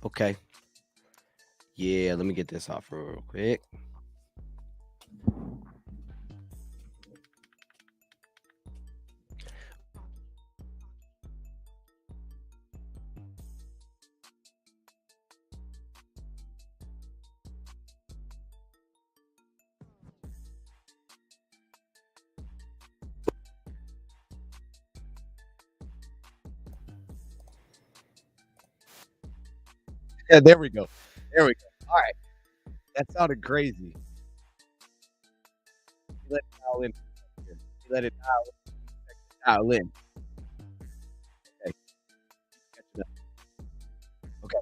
Okay. Yeah, let me get this off real quick. Yeah, there we go. There we go. All right. That sounded crazy. You let it dial in. You let it dial in. Okay. Catching up. Okay.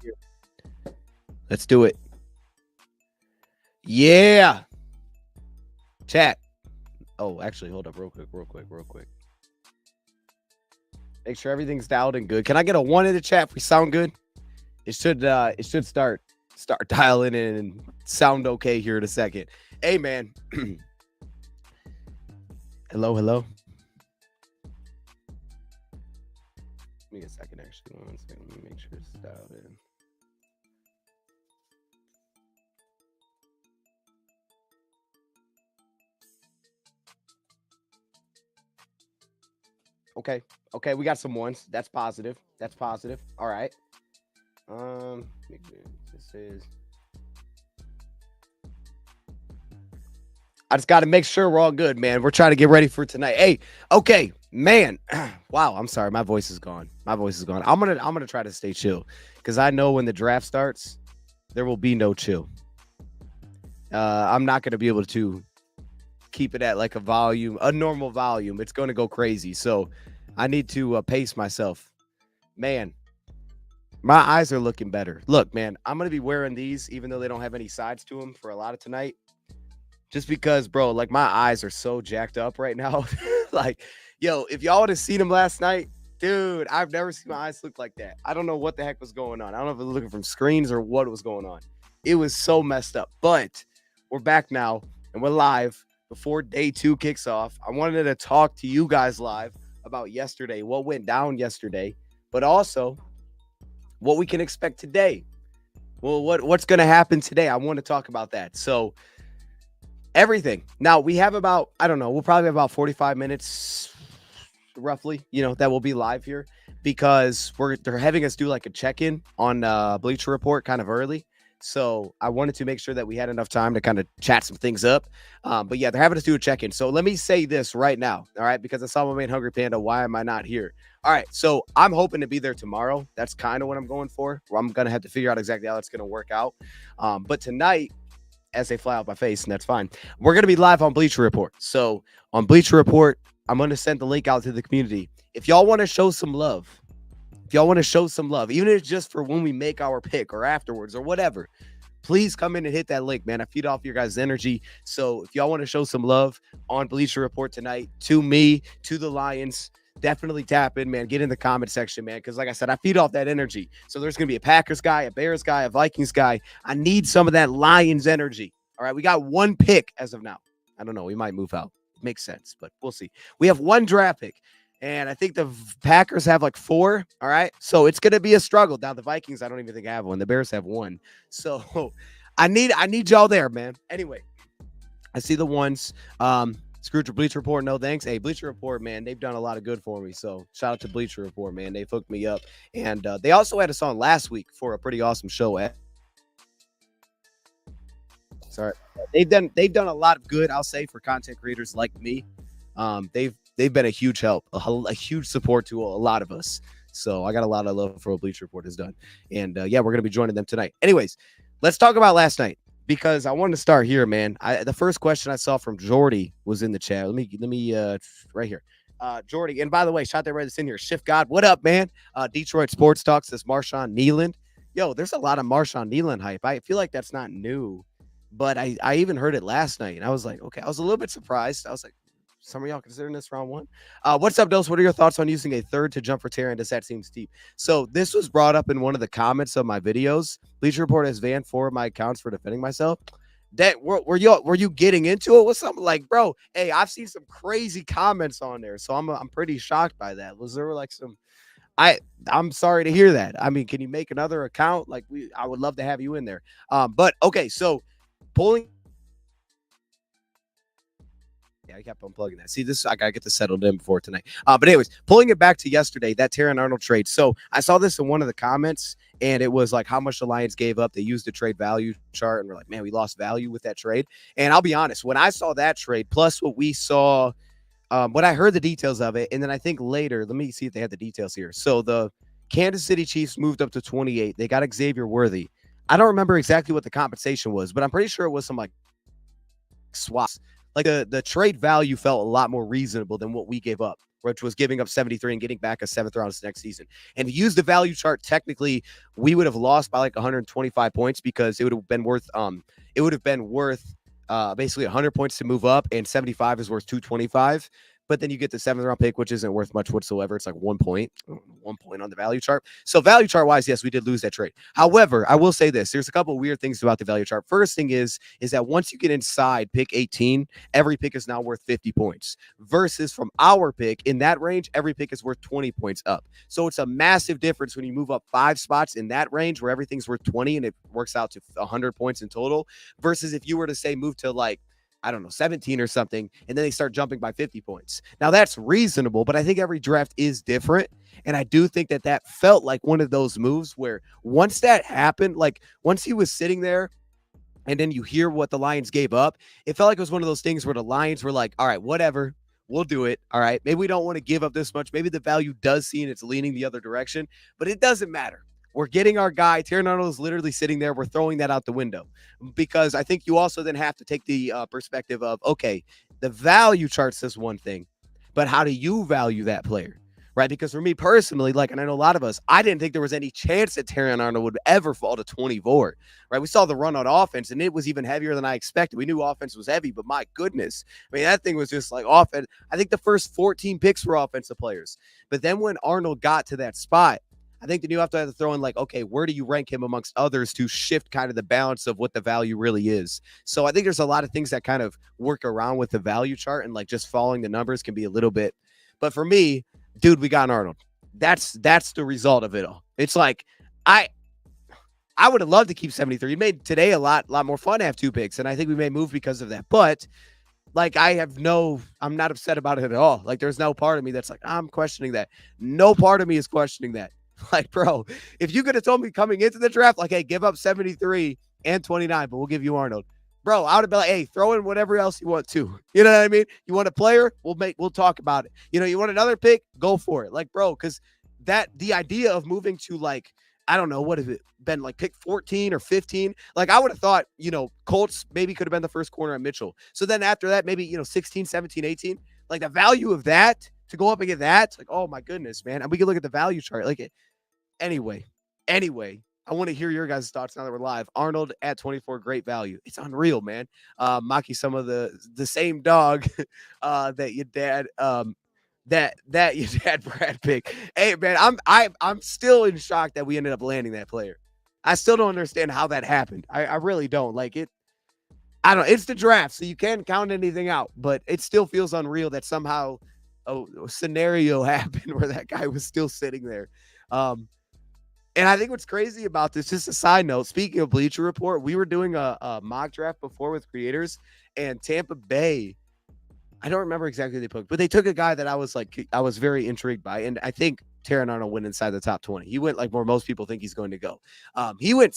Here. Let's do it. Yeah. Chat. Oh, actually, hold up real quick, real quick, real quick. Make sure everything's dialed in good. Can I get a one in the chat if we sound good? It should start dialing in and sound okay here in a second. Hey man. Hello, hello. Give me a second, actually. One second. Let me make sure it's dialed in. Okay. Okay, we got some ones. That's positive. That's positive. All right. This is. I just got to make sure we're all good, man. We're trying to get ready for tonight. Hey, okay, man. Wow, I'm sorry. My voice is gone. My voice is gone. I'm gonna try to stay chill because I know when the draft starts, there will be no chill. I'm not gonna be able to keep it at like a normal volume. It's gonna go crazy. So I need to pace myself. Man, my eyes are looking better. Look, man, I'm gonna be wearing these even though they don't have any sides to them for a lot of tonight. Just because, bro, like my eyes are so jacked up right now. Like, yo, if y'all would have seen them last night, dude, I've never seen my eyes look like that. I don't know what the heck was going on. I don't know if it was looking from screens or what was going on. It was so messed up. But we're back now and we're live before day two kicks off. I wanted to talk to you guys live about yesterday, what went down yesterday, but also what we can expect today. Well, what's going to happen today? I want to talk about that. So, everything. Now we have about, I don't know, we'll probably have about 45 minutes roughly, that will be live here because they're having us do like a check-in on Bleacher Report kind of early. So I wanted to make sure that we had enough time to kind of chat some things up. But yeah, they're having us do a check-in. So let me say this right now, all right? Because I saw my main Hungry Panda. Why am I not here? All right, so I'm hoping to be there tomorrow. That's kind of what I'm going for. I'm gonna have to figure out exactly how it's gonna work out. But tonight, as they fly out my face, and that's fine. We're going to be live on Bleacher Report. So on Bleacher Report, I'm going to send the link out to the community. If y'all want to show some love, even if it's just for when we make our pick or afterwards or whatever, please come in and hit that link, man. I feed off your guys' energy. So if y'all want to show some love on Bleacher Report tonight to me, to the Lions, definitely tap in, man. Get in the comment section, man. Because like I said, I feed off that energy. So there's going to be a Packers guy, a Bears guy, a Vikings guy. I need some of that Lions energy. All right. We got one pick as of now. I don't know. We might move out. It makes sense, but we'll see. We have one draft pick. And I think the Packers have like 4. All right. So it's going to be a struggle. Now the Vikings, I don't even think have one. The Bears have 1. So I need y'all there, man. Anyway, I see the ones. Scrooge Bleacher Report, no thanks. Hey, Bleacher Report, man, they've done a lot of good for me. So shout out to Bleacher Report, man. They've hooked me up. And they also had us on last week for a pretty awesome show. Sorry. They've done a lot of good, I'll say, for content creators like me. They've been a huge help, a huge support to a lot of us. So I got a lot of love for what Bleacher Report has done. And yeah, we're gonna be joining them tonight. Anyways, let's talk about last night. Because I wanted to start here, man. The first question I saw from Jordy was in the chat. Let me right here. Jordy, and by the way, shout that right that's in here. Shift God, what up, man? Detroit Sports Talk says Marshawn Nealand. Yo, there's a lot of Marshawn Nealand hype. I feel like that's not new, but I even heard it last night, and I was like, okay, I was a little bit surprised. I was like, some of y'all considering this round 1? What's up, Dose? What are your thoughts on using a third to jump for Terry? Does that seem steep? So this was brought up in one of the comments of my videos. Bleacher Report has banned 4 of my accounts for defending myself. That were you getting into it with something like, bro? Hey, I've seen some crazy comments on there, so I'm pretty shocked by that. Was there like some? I I'm sorry to hear that. I mean, can you make another account? Like I would love to have you in there. But okay, so pulling yeah, I kept unplugging that. See, this I gotta get this settled in before tonight. But anyways, pulling it back to yesterday, that Terran Arnold trade. So I saw this in one of the comments, and it was like how much the Lions gave up. They used the trade value chart, and we're like, man, we lost value with that trade. And I'll be honest, when I saw that trade, plus what we saw, when I heard the details of it, and then I think later, let me see if they had the details here. So the Kansas City Chiefs moved up to 28. They got Xavier Worthy. I don't remember exactly what the compensation was, but I'm pretty sure it was some like swaps. Like the trade value felt a lot more reasonable than what we gave up, which was giving up 73 and getting back a seventh round next season. And to use the value chart, technically, we would have lost by like 125 points because it would have been worth basically 100 points to move up, and 75 is worth 225. But then you get the seventh round pick, which isn't worth much whatsoever. It's like 1 point on the value chart. So value chart wise, yes, we did lose that trade. However, I will say this: there's a couple of weird things about the value chart. First thing is that once you get inside pick 18, every pick is now worth 50 points. Versus from our pick in that range, every pick is worth 20 points up. So it's a massive difference when you move up 5 spots in that range where everything's worth 20 and it works out to 100 points in total. Versus if you were to say move to like, I don't know, 17 or something, and then they start jumping by 50 points. Now, that's reasonable, but I think every draft is different. And I do think that felt like one of those moves where once that happened, like once he was sitting there and then you hear what the Lions gave up, it felt like it was one of those things where the Lions were like, all right, whatever. We'll do it. All right. Maybe we don't want to give up this much. Maybe the value does see and it's leaning the other direction, but it doesn't matter. We're getting our guy. Terran Arnold is literally sitting there. We're throwing that out the window because I think you also then have to take the perspective of, okay, the value chart says one thing, but how do you value that player? Right. Because for me personally, like, and I know a lot of us, I didn't think there was any chance that Terran Arnold would ever fall to 24. Right. We saw the run on offense and it was even heavier than I expected. We knew offense was heavy, but my goodness, I mean, that thing was just like offense. I think the first 14 picks were offensive players. But then when Arnold got to that spot, I think that you have to throw in like, okay, where do you rank him amongst others to shift kind of the balance of what the value really is? So I think there's a lot of things that kind of work around with the value chart, and like just following the numbers can be a little bit. But for me, dude, we got Arnold. That's the result of it all. It's like I would have loved to keep 73. It made today a lot more fun to have 2 picks, and I think we may move because of that. But like I'm not upset about it at all. Like there's no part of me that's like, I'm questioning that. No part of me is questioning that. Like, bro, if you could have told me coming into the draft, like, hey, give up 73 and 29, but we'll give you Arnold. Bro, I would have been like, hey, throw in whatever else you want to. You know what I mean? You want a player? We'll talk about it. You know, you want another pick? Go for it. Like, bro, because the idea of moving to like, I don't know, what has it been like pick 14 or 15? Like, I would have thought, Colts maybe could have been the first corner at Mitchell. So then after that, maybe, 16, 17, 18. Like the value of that to go up and get that, like, oh my goodness, man. And we can look at the value chart. Like, Anyway, I want to hear your guys' thoughts now that we're live. Arnold at 24, great value. It's unreal, man. Maki, some of the same dog that your dad that your dad Brad picked. Hey, man, I'm still in shock that we ended up landing that player. I still don't understand how that happened. I really don't. Like it. I don't. It's the draft, so you can't count anything out. But it still feels unreal that somehow a scenario happened where that guy was still sitting there. And I think what's crazy about this, just a side note, speaking of Bleacher Report, we were doing a mock draft before with creators, and Tampa Bay, I don't remember exactly they picked, but they took a guy that I was very intrigued by, and I think Terran Arnold went inside the top 20. He went like where most people think he's going to go. He went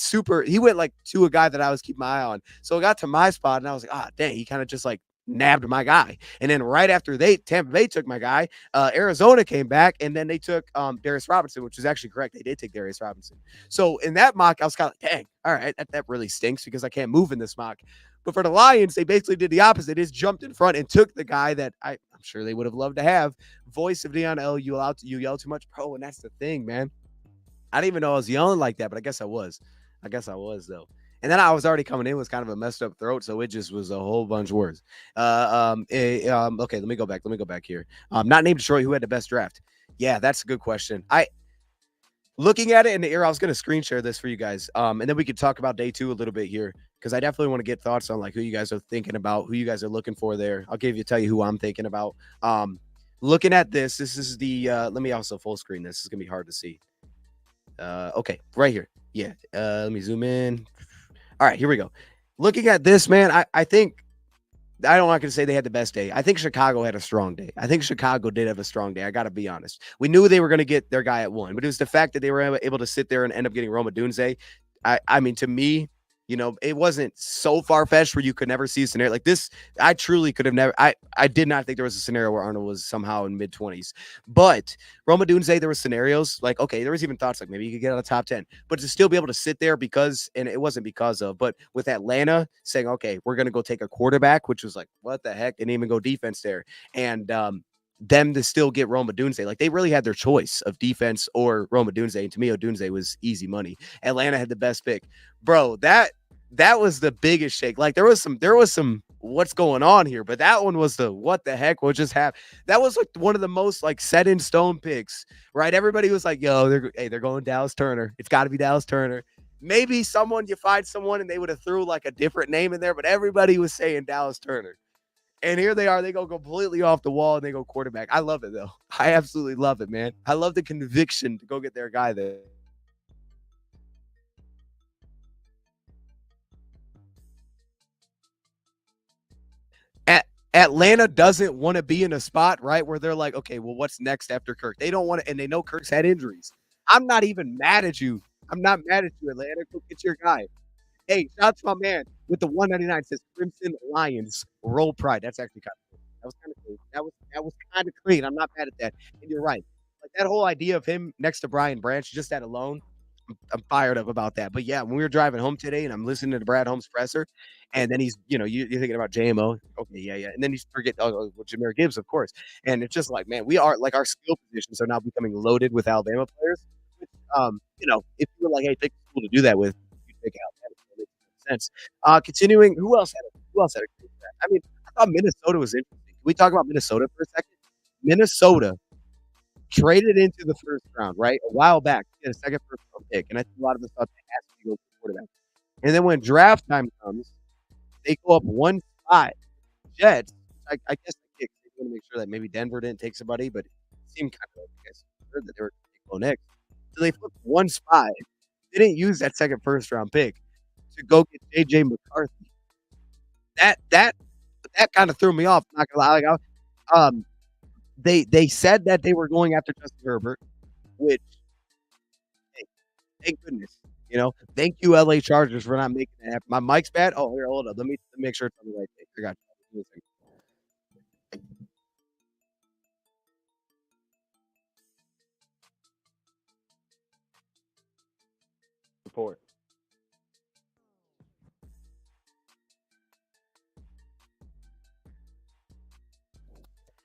like to a guy that I was keeping my eye on. So I got to my spot, and I was like, dang, he kind of just like nabbed my guy. And then right after Tampa Bay took my guy, Arizona came back, and then they took Darius Robinson, which is actually correct. They did take Darius Robinson. So in that mock, I was kind of like, dang, all right, that really stinks because I can't move in this mock. But for the Lions, they basically did the opposite. They just jumped in front and took the guy that I'm sure they would have loved to have. Voice of Dion L, you yell too much, bro, and that's the thing, man. I didn't even know I was yelling like that, but I guess I was. Though. And then I was already coming in with kind of a messed up throat, so it just was a whole bunch of words. Okay, let me go back here. Not named Detroit, who had the best draft? Yeah, that's a good question. Looking at it in the air, I was going to screen share this for you guys, and then we could talk about day 2 a little bit here because I definitely want to get thoughts on like who you guys are thinking about, who you guys are looking for there. I'll tell you who I'm thinking about. looking at this, this is the let me also full screen this. It's gonna be hard to see. Okay, right here. Yeah. Let me zoom in. All right, here we go. Looking at this, man, I think I'm not gonna say they had the best day. I think Chicago had a strong day. I think Chicago did have a strong day. I gotta be honest. We knew they were gonna get their guy at one, but it was the fact that they were able to sit there and end up getting Roma Dunze. I mean, to me, it wasn't so far fetched where you could never see a scenario like this. I truly could have never. I did not think there was a scenario where Arnold was somehow in mid 20s, but Roma Dunze, there were scenarios like okay, there was even thoughts like maybe you could get out of the top 10, but to still be able to sit there because, and it wasn't because of, but with Atlanta saying okay, we're gonna go take a quarterback, which was like what the heck, didn't even go defense there, and them to still get Roma Dunze. Like they really had their choice of defense or Roma Dunze. And to me, Odunze was easy money. Atlanta had the best pick. Bro, that was the biggest shake. Like there was some what's going on here, but that one was the what the heck what just happened. That was like one of the most like set in stone picks, right? Everybody was like, yo, they're going Dallas Turner. It's got to be Dallas Turner. Maybe someone you find someone and they would have threw like a different name in there, but everybody was saying Dallas Turner. And here they are. They go completely off the wall and they go quarterback. I love it though. I absolutely love it, man. I love the conviction to go get their guy there. At Atlanta doesn't want to be in a spot, right, where they're like, okay, well, what's next after Kirk? They don't want to, and they know Kirk's had injuries. I'm not even mad at you. I'm not mad at you, Atlanta. Go get your guy. Hey, shout out to my man with the 199 says Crimson Lions roll pride. That's actually kind of cool. That was kind of cool. That was kind of clean. I'm not mad at that. And you're right. Like that whole idea of him next to Brian Branch, just that alone, I'm fired up about that. But yeah, when we were driving home today and I'm listening to Brad Holmes presser, and then he's, you're thinking about JMO. Okay, yeah, yeah. And then he's forget well, Jameer Gibbs, of course. And it's just like, man, we are like our skill positions are now becoming loaded with Alabama players. Which, if you were like, hey, pick a school to do that with, you pick Alabama. It makes sense. Continuing, who else had a great draft? I mean, I thought Minnesota was interesting. Can we talk about Minnesota for a second? Minnesota traded into the first round, right? A while back, he had a second first round pick, and I think a lot of us thought they had to go for quarterback. And then when draft time comes, they go up one spot. Jets, I guess they want to make sure that maybe Denver didn't take somebody, but it seemed kind of like I guess heard that they were going to go next. So they flipped one spot. They didn't use that second first round pick to go get JJ McCarthy. That kind of threw me off. Not gonna lie. They said that they were going after Justin Herbert, which hey, thank goodness. Thank you, LA Chargers, for not making that happen. My mic's bad. Oh, here, hold up. Let me make sure it's on the right thing. I got you. Support.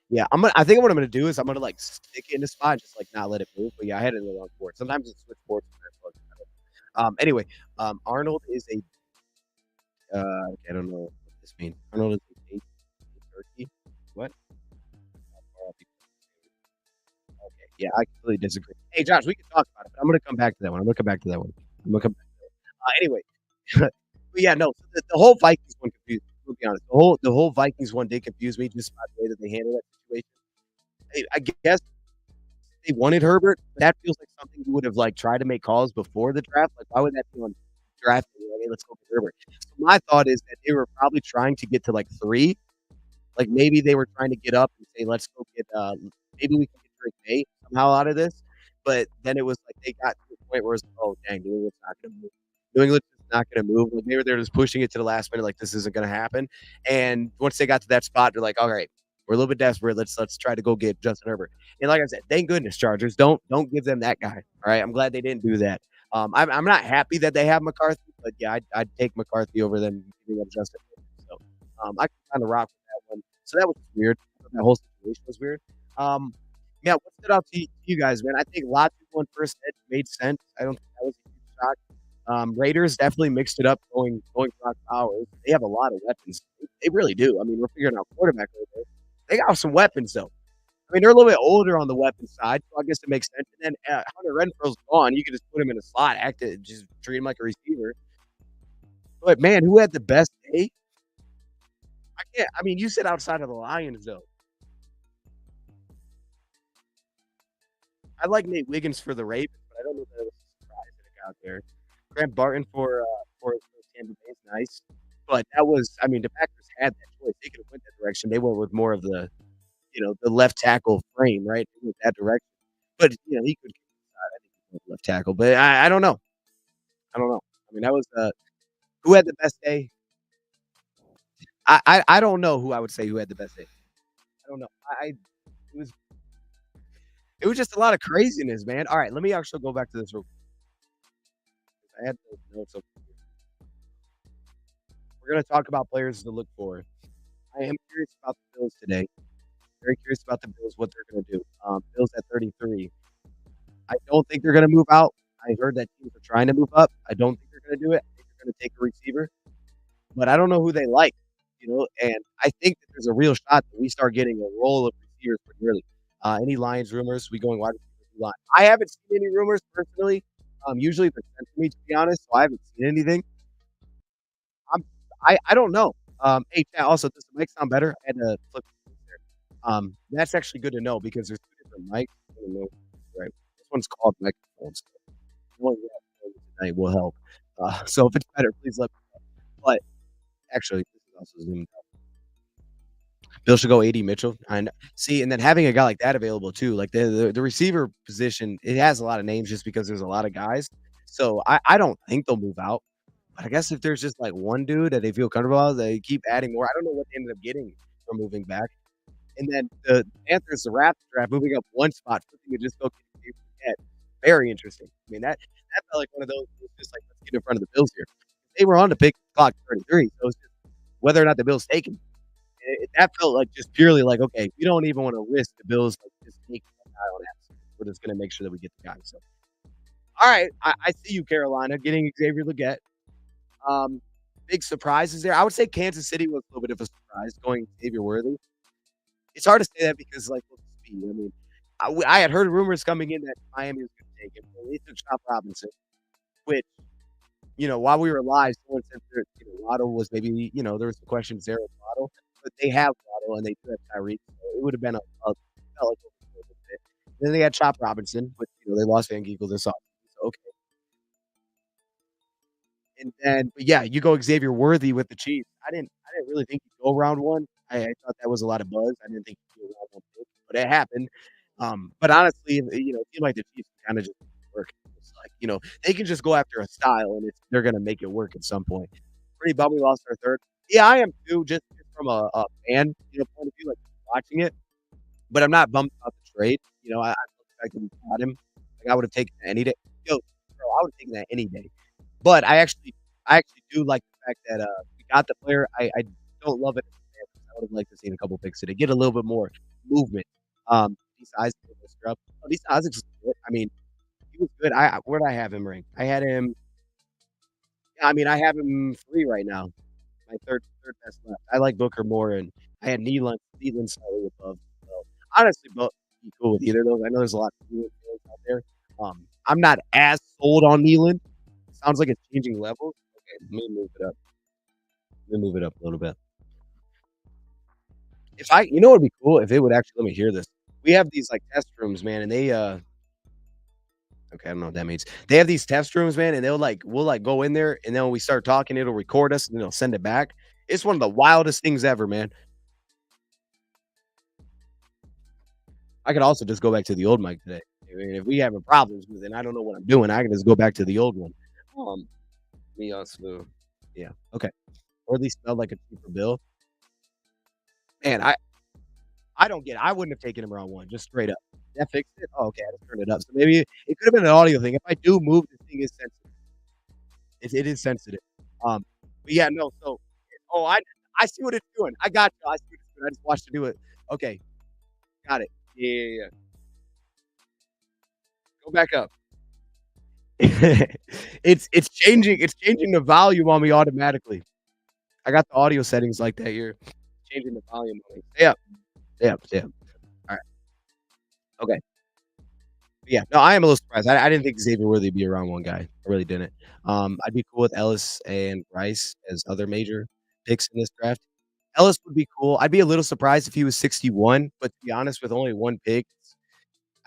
Yeah, I think what I'm gonna do is I'm gonna like stick it in the spot, just like not let it move. But yeah, I had it in the wrong board. Sometimes it switch boards. Anyway, Arnold is a I don't know what this means. Arnold is a turkey. What? Okay, yeah, I completely disagree. Hey, Josh, we can talk about it, but I'm gonna come back to that one. I'm gonna come back to that one. I'm gonna come back. Anyway, but yeah, no, so the whole Vikings one confused me. To be honest, the whole Vikings one did confuse me just by the way that they handled that situation. I guess they wanted Herbert. But that feels like something you would have like tried to make calls before the draft. Like, why would that be on draft day? Like, hey, let's go get Herbert. So my thought is that they were probably trying to get to like three. Like maybe they were trying to get up and say, let's go get maybe we can get Drake May somehow out of this. But then it was like they got to the point where it's oh dang, New England's not gonna move. New England's not gonna move. Like maybe they're just pushing it to the last minute, like this isn't gonna happen. And once they got to that spot, they're like, all right, we're a little bit desperate. Let's try to go get Justin Herbert. And like I said, thank goodness, Chargers. Don't give them that guy. All right. I'm glad they didn't do that. I'm not happy that they have McCarthy, but yeah, I'd take McCarthy over them giving up Justin Herbert. So I can kind of rock with that one. So that was weird. That whole situation was weird. Um, yeah, what stood out to you guys, man? I think a lot of people in first edge made sense. I don't think that was a huge shock. Raiders definitely mixed it up going Brock Powers. They have a lot of weapons. They really do. I mean, we're figuring out quarterback right there. They got some weapons though. I mean, they're a little bit older on the weapon side, so I guess it makes sense. And then Hunter Renfro's gone. You can just put him in a slot, just treat him like a receiver. But man, who had the best day? I can't. I mean, you said outside of the Lions though. I like Nate Wiggins for the Ravens, but I don't know that it was a surprise that it got there. Grant Barton for Tampa Bay is nice, but that was I mean, the Packers had that choice. They could have went that direction. They went with more of the, the left tackle frame, right? They went that direction. But, he could kick inside. I think he went left tackle, but I don't know. I don't know. I mean, that was, who had the best day? I don't know who I would say who had the best day. I don't know. It was it was just a lot of craziness, man. All right, let me actually go back to this real quick. I had those notes up. We're gonna talk about players to look for. I am curious about the Bills today. Very curious about the Bills, what they're gonna do. Bills at 33. I don't think they're gonna move out. I heard that teams are trying to move up. I don't think they're gonna do it. I think they're gonna take a receiver, but I don't know who they like, and I think that there's a real shot that we start getting a roll of receivers pretty early. Any Lions rumors? We going wide receiver line. I haven't seen any rumors personally. Usually they're sent to me, to be honest, so I haven't seen anything. I'm I don't know. Hey, chat, also, does the mic sound better? I had to flip there. That's actually good to know because there's 2 different mics. I don't know, right? This one's called microphones. The one we have tonight will help. So if it's better, please let me know. But actually, this is also zoomed out. Bill should go 80 Mitchell. And see, and then having a guy like that available too, like the receiver position, it has a lot of names just because there's a lot of guys. So I don't think they'll move out. But I guess if there's just like one dude that they feel comfortable with, they keep adding more. I don't know what they ended up getting from moving back. And then the Panthers, the Raptors draft, moving up one spot, flipping to just go get very interesting. I mean, that felt like one of those, it was just like, let's get in front of the Bills here. They were on the pick clock 33, so it's just whether or not the Bills take him. That felt like just purely like, okay, we don't even want to risk the Bills like just taking a guy on accident. We're just going to make sure that we get the guy. So, all right, I see you, Carolina, getting Xavier Legette. Um, big surprises there. I would say Kansas City was a little bit of a surprise going Xavier Worthy. It's hard to say that because, like, with the speed. I mean, I had heard rumors coming in that Miami was going to take him. Well, they took Chop Robinson, which, while we were live, someone said that, Waddle was maybe, there was some questions there with Waddle, but they have Waddle and they do have Tyreek. So it would have been felt like a little bit. Then they had Chop Robinson, but, they lost Van Giegel this offseason. So, okay. And then, but yeah, you go Xavier Worthy with the Chiefs. I didn't really think he'd go round one. I thought that was a lot of buzz. I didn't think he'd go round one pick, but it happened. But honestly, it seemed like the Chiefs kind of just work. It's like, they can just go after a style and they're gonna make it work at some point. Pretty bummed we lost our third. Yeah, I am too, just from a fan, point of view, like watching it. But I'm not bummed about the trade. I love the fact that we got him. Like I would have taken that any day. Yo, bro, I would have taken that any day. But I actually do like the fact that, we got the player. I don't love it. I would have liked to see a couple picks today, get a little bit more movement. These Isaac was scrub. Oh, these Isaac was good. I mean, he was good. Where did I have him ranked? I had him. I mean, I have him 3 right now. My third best left. I like Booker more, and I had Needland slightly above. So honestly, both be cool with either of those. I know there's a lot of Needland fans out there. I'm not as sold on Needland. Sounds like it's changing levels. Okay, let me move it up. Let me move it up a little bit. If I you know what would be cool? If they would actually let me hear this. We have these, like, test rooms, man, and they, okay, I don't know what that means. They have these test rooms, man, and we'll, like, go in there, and then when we start talking, it'll record us, and it'll send it back. It's one of the wildest things ever, man. I could also just go back to the old mic today. I mean, if we having problems with it, I don't know what I'm doing, I can just go back to the old one. Me also yeah, okay. Or at least smelled like a cheaper bill. Man, I don't get it. I wouldn't have taken him round 1, just straight up. That fixed it? Oh, okay, I just turned it up. So maybe it could have been an audio thing. If I do move, this thing is sensitive. It is sensitive. But yeah, no, so oh, I see what it's doing. I got you. I see what it's doing. I just watched it do it. Okay, got it. Yeah, yeah, yeah. Go back up. It's changing the volume on me automatically. I got the audio settings like that here. Changing the volume on me. Stay up. Stay up. Stay up. Alright. Okay. Yeah, no, I am a little surprised. I didn't think Xavier Worthy would be a round 1 guy. I really didn't. I'd be cool with Ellis and Rice as other major picks in this draft. Ellis would be cool. I'd be a little surprised if he was 61, but to be honest, with only 1 pick,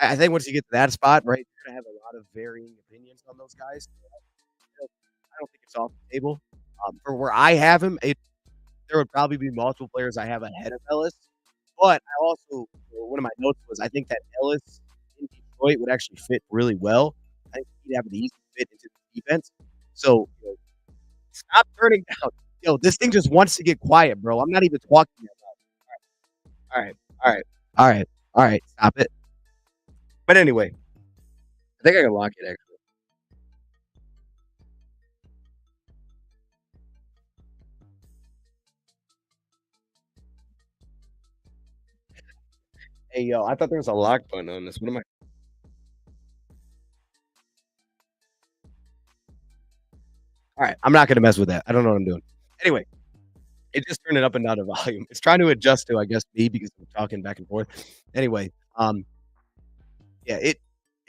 I think once you get to that spot, right, you're gonna have a lot of varying opinions on those guys. I don't think it's off the table. For where I have him, there would probably be multiple players I have ahead of Ellis, but I also one of my notes was I think that Ellis in Detroit would actually fit really well. I think he'd have an easy fit into the defense. So, stop turning down. This thing just wants to get quiet, bro. I'm not even talking about it. Alright, alright, alright, alright, stop it. But anyway, I think I can lock it actually. Hey, yo, I thought there was a lock button on this. What am I? Alright, I'm not gonna mess with that. I don't know what I'm doing. Anyway, it just turned it up and down the volume. It's trying to adjust to, I guess, me because I'm talking back and forth. Anyway, yeah, it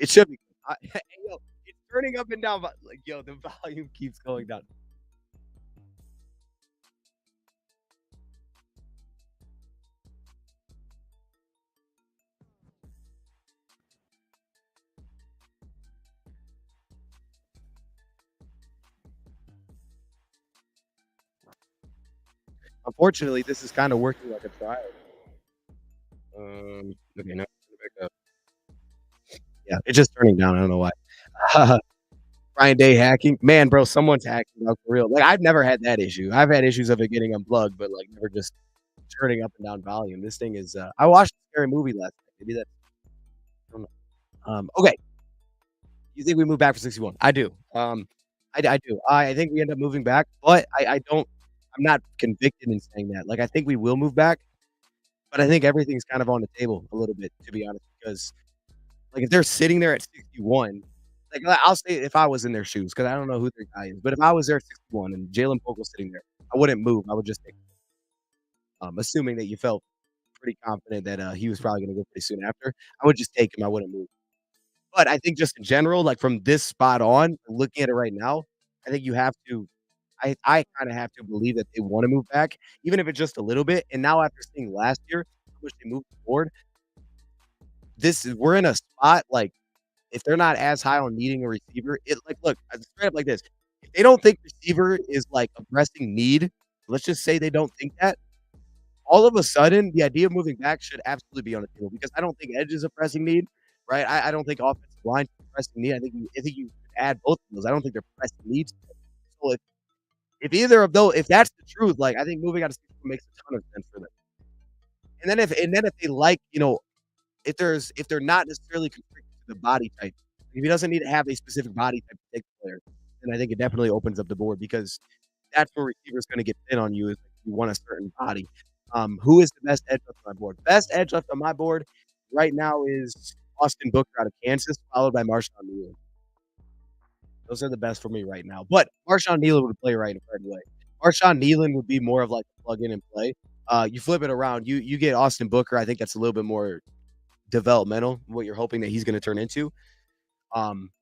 should be. Hey, yo, it's turning up and down, but like, yo, the volume keeps going down. Unfortunately, this is kind of working like a trial. Okay, now back up. Yeah, it's just turning down. I don't know why. Brian Day hacking, man, bro. Someone's hacking up for real. Like I've never had that issue. I've had issues of it getting unplugged, but like never just turning up and down volume. This thing is. I watched a scary movie last night. Maybe that. I don't know. Okay. You think we move back for 61? I do. I do. I think we end up moving back, but I don't. I'm not convicted in saying that. Like I think we will move back, but I think everything's kind of on the table a little bit, to be honest, because like if they're sitting there at 61, like I'll say if I was in their shoes, because I don't know who their guy is, but if I was there at 61 and Jalen Polk was sitting there, I wouldn't move. I would just take, assuming that you felt pretty confident that he was probably going to go pretty soon after. I would just take him. I wouldn't move. But I think just in general, like from this spot on, looking at it right now, I think you have to. I kind of have to believe that they want to move back, even if it's just a little bit. And now after seeing last year, how much they moved forward, we're in a spot like if they're not as high on needing a receiver, it like look straight up like this. If they don't think receiver is like a pressing need, let's just say they don't think that. All of a sudden, the idea of moving back should absolutely be on the table because I don't think edge is a pressing need, right? I don't think offensive line is a pressing need. I think you add both of those. I don't think they're pressing needs. So if either of those, if that's the truth, like I think moving out of Seattle makes a ton of sense for them. And then if they like, if they're not necessarily constricted to the body type, if he doesn't need to have a specific body type to take the player, then I think it definitely opens up the board because that's where receivers going to get thin on you is if you want a certain body. Who is the best edge left on my board? Best edge left on my board right now is Austin Booker out of Kansas, followed by Marshawn Neal. Those are the best for me right now. But Marshawn Neal would play right away. Marshawn Nealon would be more of like a plug in and play. You flip it around, you get Austin Booker. I think that's a little bit more developmental, what you're hoping that he's going to turn into.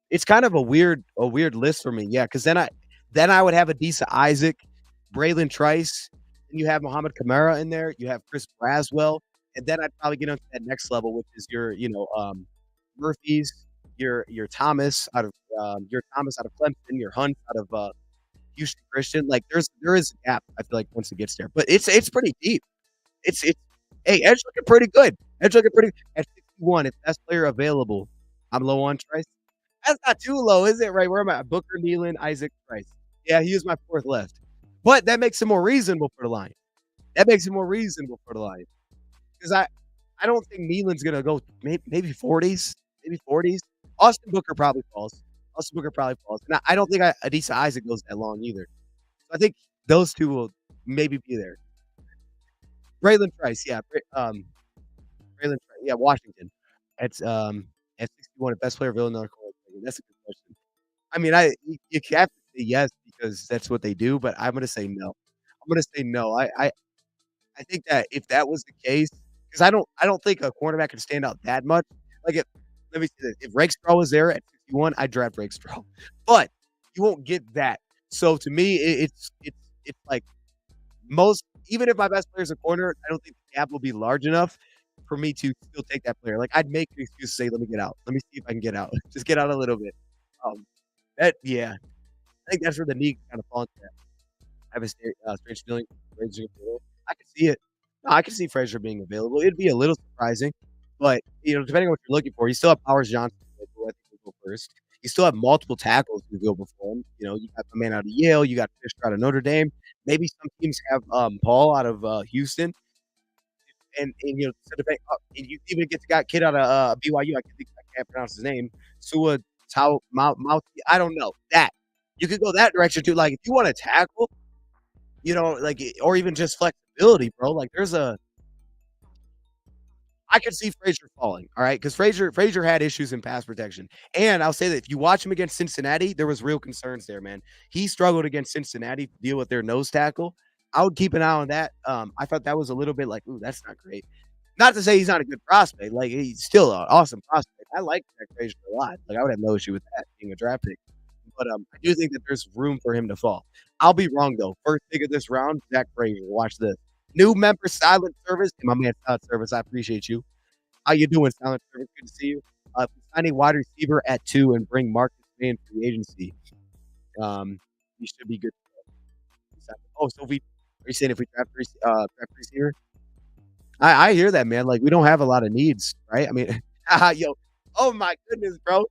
It's kind of a weird list for me. Yeah, because then I would have a decent Isaac, Braylon Trice, and you have Muhammad Kamara in there. You have Chris Braswell, and then I'd probably get onto that next level, which is Murphy's, your Thomas out of Clemson, your Hunt out of Houston Christian. Like there is a gap. I feel like once it gets there, but it's pretty deep. It's hey, Edge looking pretty good. Edge looking pretty at 61. If best player available, I'm low on Trice. That's not too low, is it? Right? Where am I? Booker, Nealon, Isaac, Trice. Yeah, he was my fourth left. But that makes him more reasonable for the line. That makes him more reasonable for the line. Because I don't think Nealon's gonna go maybe 40s, maybe 40s. Austin Booker probably falls. Austin Booker probably falls. And I don't think Adisa Isaac goes that long either. So I think those two will maybe be there. Braylon Trice, yeah. Braylon Trice, yeah, Washington. At 61, the best player of Illinois. That's a good question. I mean, you have to say yes because that's what they do, but I'm gonna say no. I'm gonna say no. I think that if that was the case, because I don't think a cornerback can stand out that much. Like if let me say this, if Rakestraw was there at 61, I'd draft Rakestraw. But you won't get that. So to me, it's like most even if my best player is a corner, I don't think the gap will be large enough for me to still take that player. Like, I'd make an excuse to say, "Let me get out. Let me see if I can get out. Just get out a little bit." Um, yeah, I think that's where the knee kinda falls into that. I have a strange feeling Frazier available. I could see it. No, I could see Frazier being available. It'd be a little surprising, but, depending on what you're looking for, you still have Powers Johnson who I think will go first. You still have multiple tackles who go before him. You got the man out of Yale, you got Fisher out of Notre Dame. Maybe some teams have, Paul out of, Houston, so and you even get the guy kid out of, BYU, I can't pronounce his name, Sua Tau Mau I don't know, that. You could go that direction too, like, if you wanna tackle, like, or even just flexibility, bro. Like, I could see Frazier falling, all right, because Frazier had issues in pass protection, and I'll say that if you watch him against Cincinnati, there was real concerns there, man. He struggled against Cincinnati to deal with their nose tackle. I would keep an eye on that. I thought that was a little bit like, "Ooh, that's not great." Not to say he's not a good prospect, like, he's still an awesome prospect. I like Jack Frazier a lot. Like, I would have no issue with that being a draft pick. But, I do think that there's room for him to fall. I'll be wrong, though. First pick of this round, Zach Frazier. Watch this. New member, Silent Service. My man, Silent Service, I appreciate you. How you doing, Silent Service? Good to see you. Signing wide receiver at 2 and bring Marcus May in free agency. We should be good. Oh, so are you saying if we draft receiver? I hear that, man. Like, we don't have a lot of needs, right? I mean, yo, oh my goodness, bro.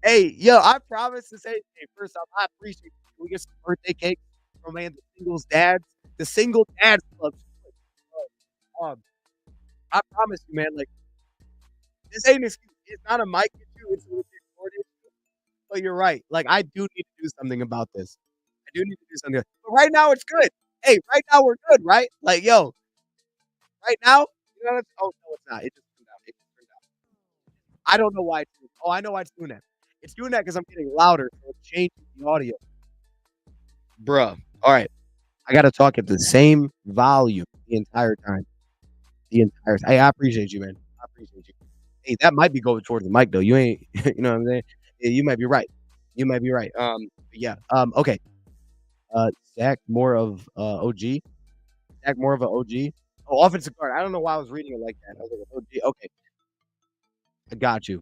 Hey, yo, I promise to say, hey, first off, I appreciate you. Can we get some birthday cake from man the single dads club. Um, I promise you, man. Like this ain't an excuse. It's not a mic issue. It's a record issue. But you're right. Like I do need to do something about this. I do need to do something. But right now, it's good. Hey, right now we're good, right? Like, yo, right now, oh no, it's not. It just turned out. It just turned out. I don't know why it's doing. Oh, I know why it's doing that. It's doing that because I'm getting louder, so it's changing the audio. Bruh. All right. I gotta talk at the same volume the entire time. Hey, I appreciate you, man. I appreciate you. Hey, that might be going towards the mic though. You ain't you know what I'm saying? Yeah, you might be right. You might be right. Yeah. Okay. Zach more of OG. Zach more of a OG. Oh, offensive guard. I don't know why I was reading it like that. I was like, OG. Okay, I got you.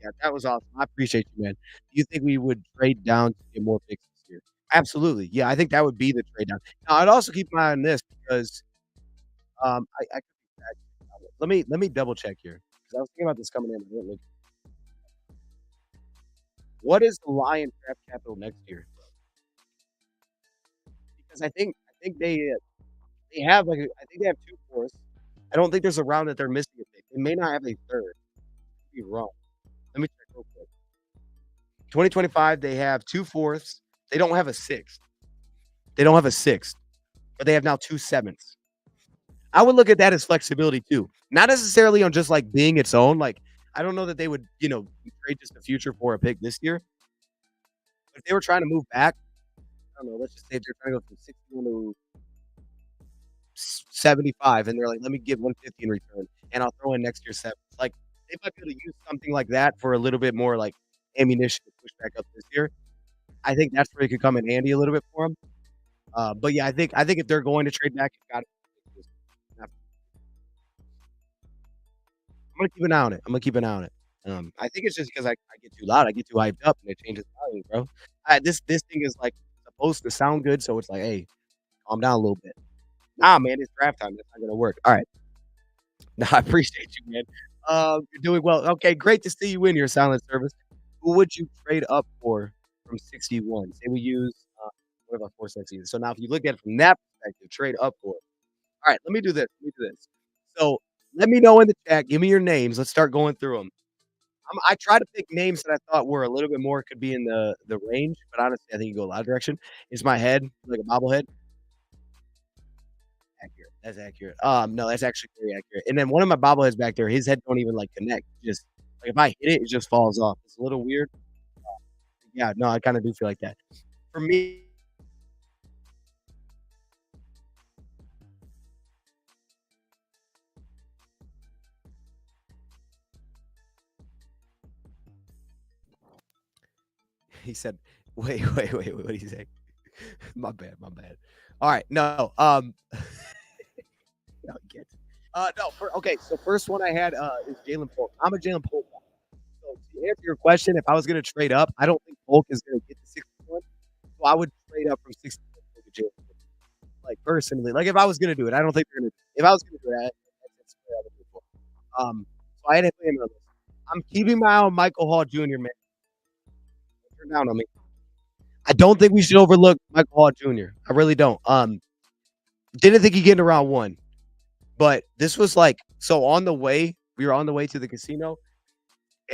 Yeah, that was awesome. I appreciate you, man. Do you think we would trade down to get more picks this year? Absolutely. Yeah, I think that would be the trade down. Now, I'd also keep my eye on this because I could be let me double check here because I was thinking about this coming in. I didn't look. What is the Lion draft capital next year? Because I think they have I think they have 2 fourths. I don't think there's a round that they're missing a pick. They may not have a third. Could be wrong. Let me check real quick. 2025, they have 2 fourths. They don't have a sixth. They don't have a sixth, but they have now 2 sevenths. I would look at that as flexibility too. Not necessarily on just like being its own. Like I don't know that they would, trade just the future for a pick this year. But if they were trying to move back, I don't know, let's just say if they're trying to go from 61 to 75 and they're like, let me give 150 in return and I'll throw in next year's seven. Like they might be able to use something like that for a little bit more like ammunition to push back up this year. I think that's where it could come in handy a little bit for them. But yeah, I think if they're going to trade back, it's got I'm gonna keep an eye on it. I'm gonna keep an eye on it. I think it's just because I get too loud, I get too hyped up, and it changes volume, bro. This thing is like supposed to sound good, so it's like, hey, calm down a little bit. Nah, man, it's draft time. That's not gonna work. All right. No, I appreciate you, man. You're doing well. Okay, great to see you in your silent service. Who would you trade up for from 61? Say we use what about 460? So now if you look at it from that perspective, trade up for it. All right, let me do this. Let me do this. So let me know in the chat. Give me your names. Let's start going through them. I try to pick names that I thought were a little bit more could be in the range, but honestly, I think you go a lot of direction. Is my head like a bobblehead? Accurate. That's accurate. No, that's actually very accurate. And then one of my bobbleheads back there, his head don't even like connect. Just like if I hit it, it just falls off. It's a little weird. Yeah, no, I kind of do feel like that. For me, he said, wait, what did he say? My bad, my bad. All right, no, no, I get it. No, okay. So first one I had is Jalen Polk. I'm a Jalen Polk guy. So to answer your question, if I was going to trade up, I don't think Polk is going to get the 61. So I would trade up from 61 to Jalen. Like personally, like if I was going to do it, I don't think they're going to. If I was going to do it, that's what I would do for. So I had to put him on the list. I'm keeping my eye on Michael Hall Jr. Man, turn down on me. I don't think we should overlook Michael Hall Jr. I really don't. Didn't think he'd get into round one, but this was like so on the way. We were on the way to the casino,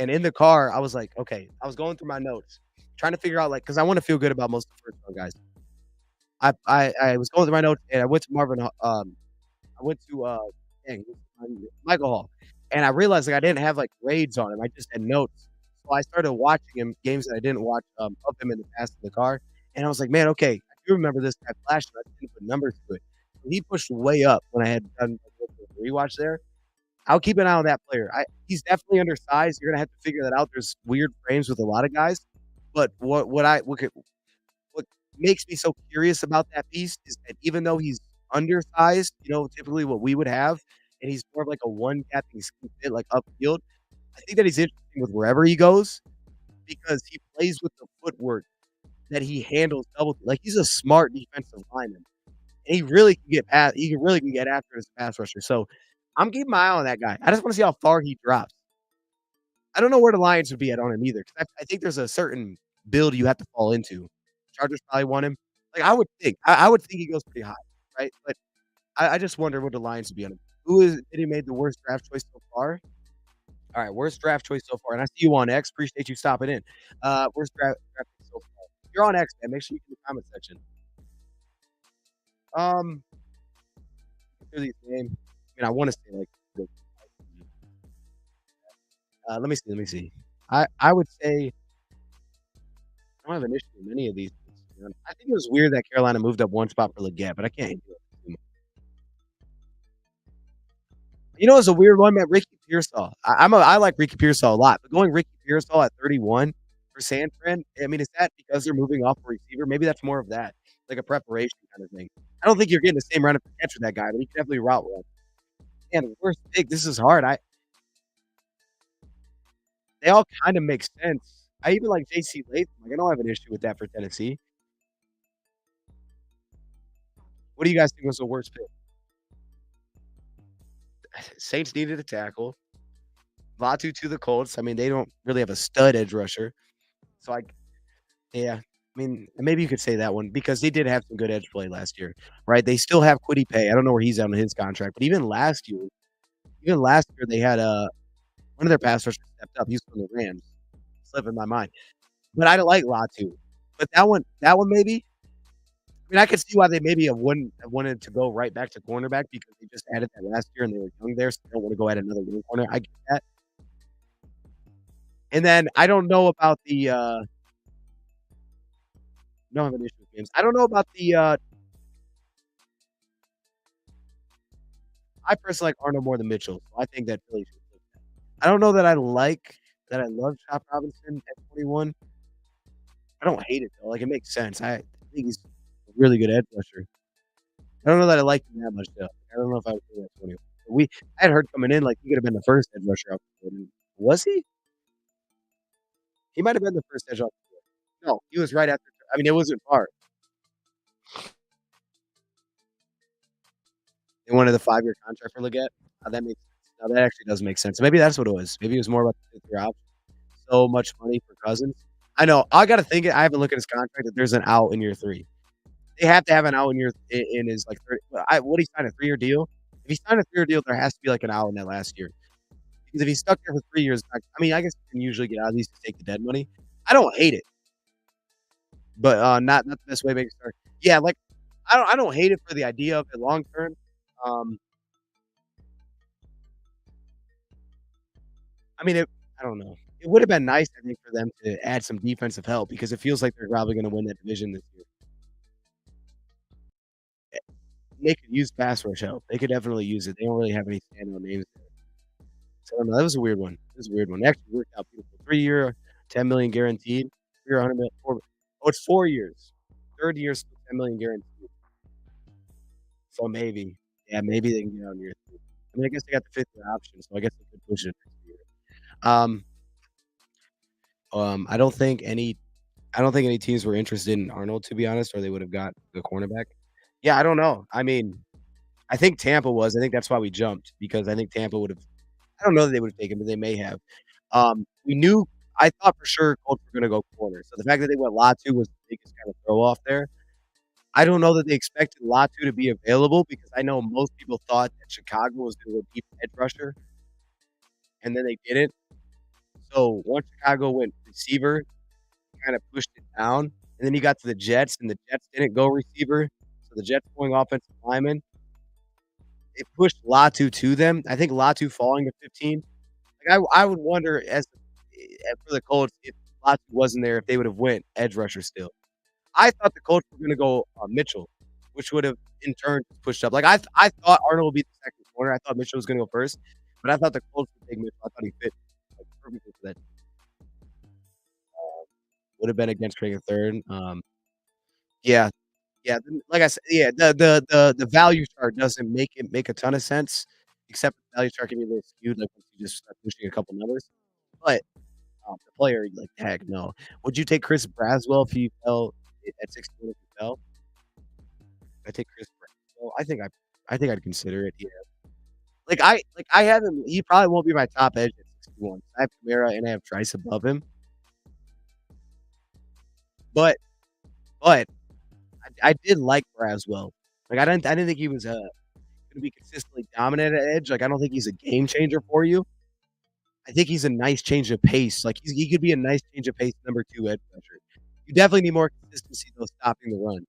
and in the car, I was like, okay. I was going through my notes, trying to figure out like because I want to feel good about most of the first round guys. I was going through my notes, and I went to I went to dang, Michael Hall, and I realized like I didn't have like grades on him. I just had notes. So I started watching him games that I didn't watch of him in the past in the car, and I was like, man, okay, I do remember this guy flashing. I didn't put numbers to it. He pushed way up when I had done a rewatch there. I'll keep an eye on that player. He's definitely undersized. You're gonna have to figure that out. There's weird frames with a lot of guys, but what makes me so curious about that piece is that even though he's undersized, typically what we would have, and he's more of like a one gap and he's fit like upfield. I think that he's interesting with wherever he goes because he plays with the footwork that he handles like he's a smart defensive lineman. And he really can get past he can really can get after his pass rusher. So I'm keeping my eye on that guy. I just want to see how far he drops. I don't know where the Lions would be at on him either, 'cause I think there's a certain build you have to fall into. Chargers probably want him. Like, I would think he goes pretty high, right? But I just wonder what the Lions would be on him. Who is did he made the worst draft choice so far? Alright, worst draft choice so far, and I see you on X, appreciate you stopping in. Worst draft pick so far. If you're on X, man, make sure you in the comment section. Um, through these names. I mean, I wanna say, like, the let me see. I would say I don't have an issue with any of these. I think it was weird that Carolina moved up one spot for Leggett, but I can't handle it too much. It's a weird one, man. Ricky Pearsall. I like Ricky Pearsall a lot, but going Ricky Pearsall at 31 for San Fran, I mean, is that because they're moving off a receiver? Maybe that's more of that, like a preparation kind of thing. I don't think you're getting the same run of catch with that guy, but he can definitely route run. And worst pick, this is hard. They all kind of make sense. I even like JC Latham. Like, I don't have an issue with that for Tennessee. What do you guys think was the worst pick? Saints needed a tackle. Vatu to the Colts. I mean, they don't really have a stud edge rusher. So yeah. I mean, maybe you could say that one because they did have some good edge play last year, right? They still have Quiddy Pay. I don't know where he's at on his contract, but even last year they had one of their pass rushers stepped up. He was from the Rams. Slipping my mind, but I like Latu. But that one maybe. I mean, I could see why they maybe have wanted to go right back to cornerback because they just added that last year and they were young there, so they don't want to go add another young corner. I get that. And then I don't know about the don't have an issue with games. I don't know about the I personally like Arnold more than Mitchell. So I think that Philly should flip that. I don't know that I love Chop Robinson at 21. I don't hate it though. Like it makes sense. I think he's a really good edge rusher. I don't know that I like him that much though. I don't know if I would do that 21. I had heard coming in like he could have been the first edge rusher off the board. Was he? He might have been the first edge off the board. No, he was right after. I mean, it wasn't far. They wanted a 5-year contract for Leggett. That makes sense. Now that actually does make sense. Maybe that's what it was. Maybe it was more about the 5th year option. So much money for Cousins. I know. I got to think it. I haven't looked at his contract. That there's an out in year 3. They have to have an out in his like 30. What he signed a 3-year deal. If he signed a 3-year deal, there has to be like an out in that last year. Because if he's stuck there for 3 years, I mean, I guess you can usually get out of these to take the dead money. I don't hate it, but not the best way to make a start. Yeah, like I don't hate it for the idea of it long term. Um, I mean, I don't know. It would have been nice, I think, for them to add some defensive help because it feels like they're probably going to win that division this year. They could use pass rush help. They could definitely use it. They don't really have any standout names there. So I don't know. That was a weird one. It was a weird one. It actually worked out beautiful. 3-year, 10 million guaranteed. 3-year, 100 million. Oh, it's 4 years. Third year, 10 million guaranteed. So maybe, yeah, maybe they can get out in year 3. I mean, I guess they got the 5th year option, so I guess they could push it next year. Um, I don't think any teams were interested in Arnold, to be honest, or they would have got the cornerback. Yeah, I don't know. I mean, I think Tampa was. I think that's why we jumped because I think Tampa would have. I don't know that they would have taken, but they may have. We knew. I thought for sure Colts were going to go corner. So the fact that they went Latu was the biggest kind of throw off there. I don't know that they expected Latu to be available because I know most people thought that Chicago was going to go deep edge rusher, and then they didn't. So once Chicago went receiver, kind of pushed it down, and then you got to the Jets, and the Jets didn't go receiver, so the Jets going offensive lineman. It pushed Latu to them. I think Latu falling to 15. Like I would wonder for the Colts if Latu wasn't there if they would have went edge rusher still. I thought the Colts were going to go Mitchell, which would have in turn pushed up. Like I thought Arnold would be the second corner. I thought Mitchell was going to go first, but I thought the Colts would take Mitchell. I thought he fit like perfectly for that. Would have been against Craig a third. Yeah, yeah. Like I said, yeah. The value chart doesn't make a ton of sense, except the value chart can be a little skewed. Like once you just start pushing a couple numbers, but the player, like heck no. Would you take Chris Braswell if he fell at 16 if he fell? I take Chris Braswell. I think I'd consider it. Yeah. Like I have him. He probably won't be my top edge at 61. I have Kamara and I have Trice above him, but but I did like Braswell. Like I didn't think he was gonna be consistently dominant at edge. Like I don't think he's a game changer for you. I think he's a nice change of pace. Like he could be a nice change of pace number 2 edge rusher. You definitely need more consistency though stopping the run.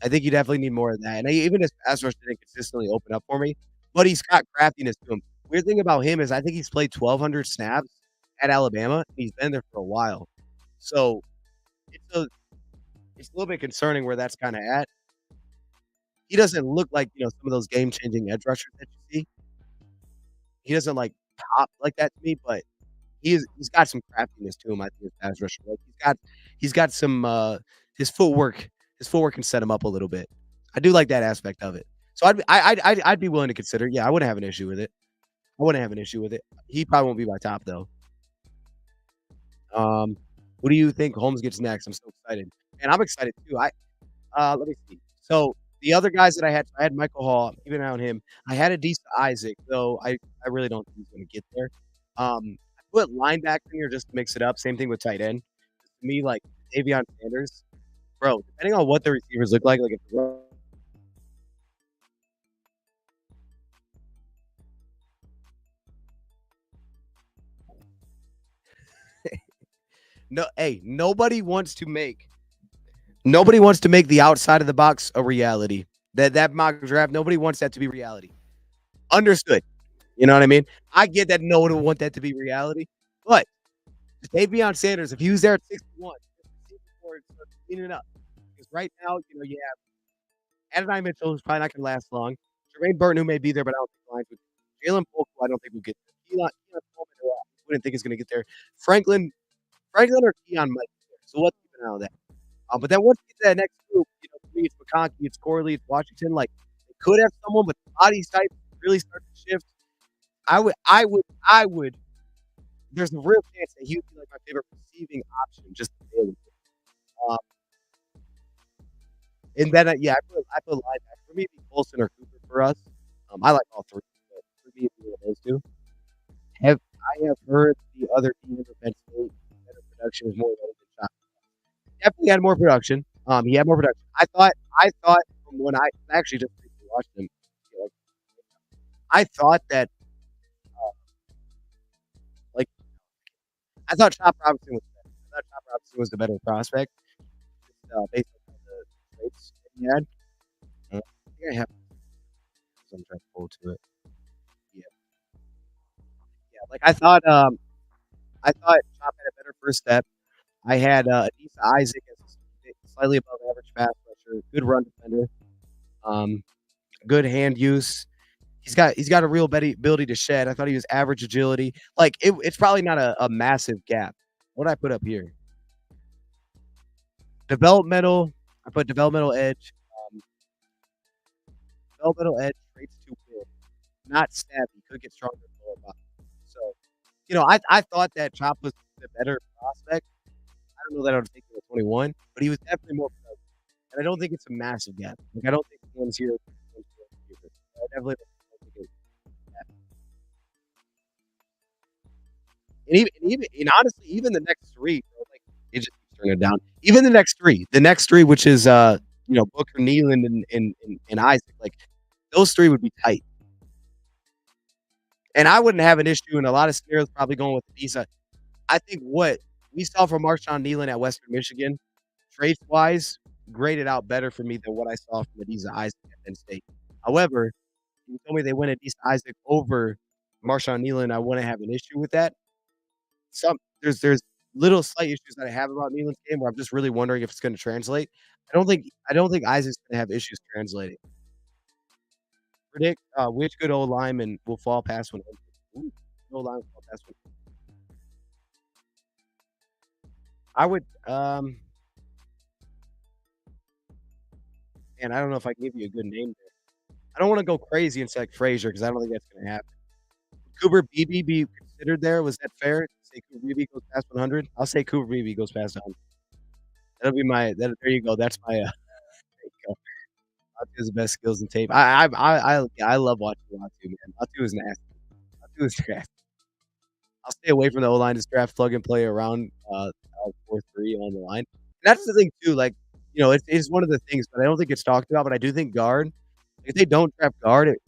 I think you definitely need more of that. And even his pass rush didn't consistently open up for me, but he's got craftiness to him. Weird thing about him is I think he's played 1,200 snaps at Alabama. And he's been there for a while, so it's a it's a little bit concerning where that's kind of at. He doesn't look like some of those game changing edge rushers that you see. He doesn't like pop like that to me, but he's got some craftiness to him. I think his pass rusher, like he's got some his footwork. His footwork can set him up a little bit. I do like that aspect of it. So I'd be willing to consider. Yeah, I wouldn't have an issue with it. I wouldn't have an issue with it. He probably won't be my top though. What do you think Holmes gets next? I'm so excited, and I'm excited too. Let me see. So the other guys that I had Michael Hall, even out on him. I had a decent Isaac, though I really don't think he's going to get there. I put linebacker in here just to mix it up. Same thing with tight end. To me, like Davion Sanders, bro. Depending on what the receivers look like if no, hey, nobody wants to make the outside of the box a reality. That mock draft, nobody wants that to be reality. Understood. You know what I mean? I get that no one would want that to be reality, but Davion Sanders, if he was there at 61, before it starts cleaning up. Because right now, you have Adonai Mitchell, who's probably not going to last long. Jermaine Burton, who may be there, but I don't think lines with Jalen Polk, who I don't think will get there. Keon Coleman, who I wouldn't think is going to get there. Franklin, Franklin or Keon might get there. So let's keep an eye on that. But then once you get to that next group, for me, it's McConkey, it's Corley, it's Washington. Like, they could have someone, but the body type really starts to shift. I would. There's a real chance that he would be like my favorite receiving option, just available. Um, and then yeah, I put linebacker for me. It'd be Colson or Cooper for us. I like all three, but for me, it'd be one of those two. I have heard the other team in Penn State better production is more relevant shot. Definitely had more production. He had more production. I thought from when I actually just briefly watched him, like, I thought that like I thought Chop Robinson was better. I thought Chop Robinson was the better prospect, based on the traits that he had. I think I have some trying to pull to it. Yeah, yeah. Like I thought Chop had a better first step. I had Adisa Isaac as slightly above average pass rusher, good run defender, um, good hand use. He's got a real ability to shed. I thought he was average agility. Like it's probably not a massive gap. What did I put up here? Developmental. I put developmental edge. Developmental edge traits to win. not savvy, could get stronger in the lower body. So, I thought that Chop was the better prospect. I don't know that I would take him at 21, but he was definitely more productive. And I don't think it's a massive gap. Like, I don't think one's here, one's here. I definitely don't think it's that. And honestly, even the next 3, bro, like, it just keeps turning down. Even the next 3, which is, Booker, Nealon, and Isaac, like, those 3 would be tight. And I wouldn't have an issue in a lot of scenarios probably going with Adisa. I think what we saw from Marshawn Nealon at Western Michigan, traits-wise, graded out better for me than what I saw from Adisa Isaac at Penn State. However, if you told me they went Adisa Isaac over Marshawn Nealon, I wouldn't have an issue with that. There's little slight issues that I have about Nealon's game where I'm just really wondering if it's gonna translate. I don't think Isaac's gonna have issues translating. Predict, which good old lineman will fall past 100. Ooh, good old lineman will fall past 100. I would, man, I don't know if I can give you a good name there. I don't wanna go crazy and say, like, Frazier because I don't think that's gonna happen. Cooper Beebe be considered there? Was that fair? Say Cooper Beebe goes past 100? I'll say Cooper Beebe goes past 100. That'll be my that there you go. That's my, there you go. Latu has the best skills in tape. I love watching Latu, man. Latu is nasty. Latu is nasty. I'll stay away from the O-line, just draft plug and play around, 4-3 on the line. And that's the thing too, like, it's one of the things, but I don't think it's talked about, but I do think guard, if they don't draft guard, it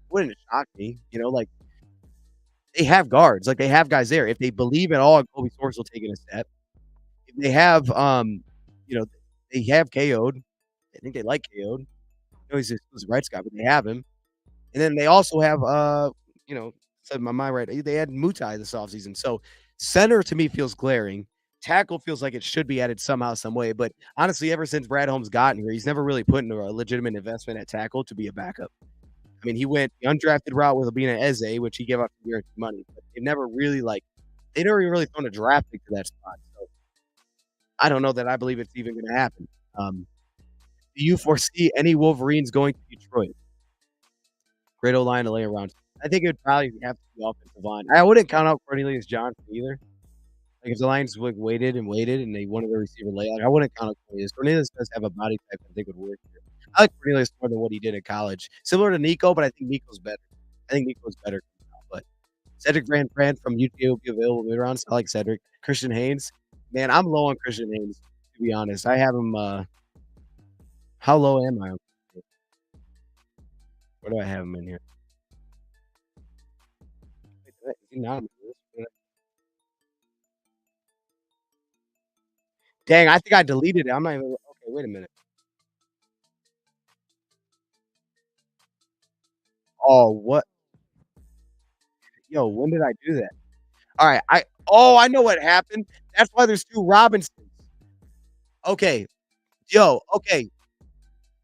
wouldn't shock me, like, they have guards, like, they have guys there. If they believe at all in Kobe Sourcewell taking a step, if they have, you know, they have KO'd. I think they like KO'd. I know he's a exclusive rights guy, but they have him. And then they also have, said my mind right, they had Mutai this offseason. So center to me feels glaring. Tackle feels like it should be added somehow, some way. But honestly, ever since Brad Holmes gotten here, he's never really put in a legitimate investment at tackle to be a backup. I mean, he went the undrafted route with Obina Eze, which he gave up guaranteed money, but they never really they never even really thrown a draft pick to that spot. So I don't know that I believe it's even going to happen. Do you foresee any Wolverines going to Detroit? Great O line to lay around. I think it would probably have to be offensive line. I wouldn't count out Cornelius Johnson either. Like if the Lions waited and waited and they wanted a receiver late, I wouldn't count out Cornelius. Cornelius does have a body type that I think would work here. I like Cornelius more than what he did in college. Similar to Nico, but I think Nico's better. I think Nico's better. But Cedric Van Pran from UTA will be available mid rounds. I like Cedric. Christian Haynes. Man, I'm low on Christian Haynes, to be honest. I have him how low am I on where do I have him in here? Is he not on the list? Dang, I think I deleted it. I'm not even okay, wait a minute. Oh, what? Yo, when did I do that? All right, I know what happened. That's why there's 2 Robinsons. Okay. Yo, okay.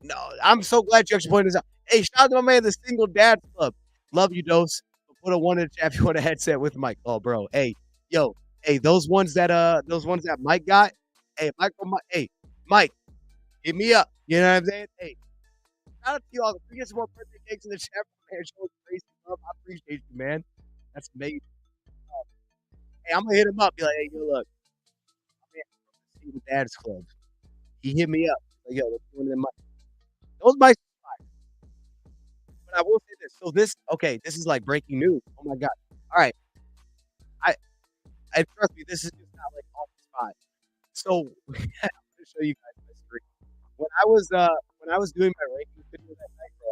No, I'm so glad you actually pointed this out. Hey, shout out to my man, the Single Dads Club. Love you, Dose. Put a 1 in the chat if you want a headset with Mike. Oh, bro. Hey, yo, hey, those ones that Mike got. Hey, hey, Mike, hit me up. You know what I'm saying? Hey, shout out to you all. If we get some more birthday cakes in the chat, man, show us crazy love. I appreciate you, man. That's amazing. Hey, I'm gonna hit him up. Be like, hey, yo, look, my man from the Single Dads Club. He hit me up. Like, yo, let's do one of them. Those mics. But I will say this. So this is like breaking news. Oh my god. All right. I I trust me, this is just not like off the spot. So I'm gonna show you guys my screen. When I was doing my ranking video that night, bro,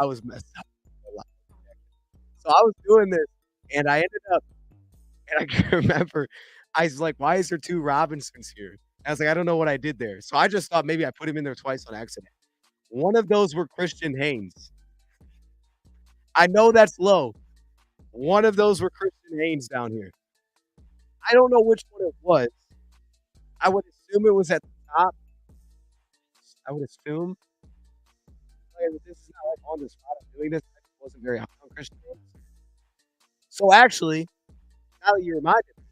I was messed up a lot. So I was doing this and I ended up and I can remember I was like, why is there 2 Robinsons here? I was like, I don't know what I did there. So I just thought maybe I put him in there twice on accident. One of those were Christian Haynes. I know that's low. One of those were Christian Haynes down here. I don't know which one it was. I would assume it was at the top. I would assume. Like, this is not like on the spot. I'm doing this. I just wasn't very high on Christian Haynes. So actually, now that you reminded me,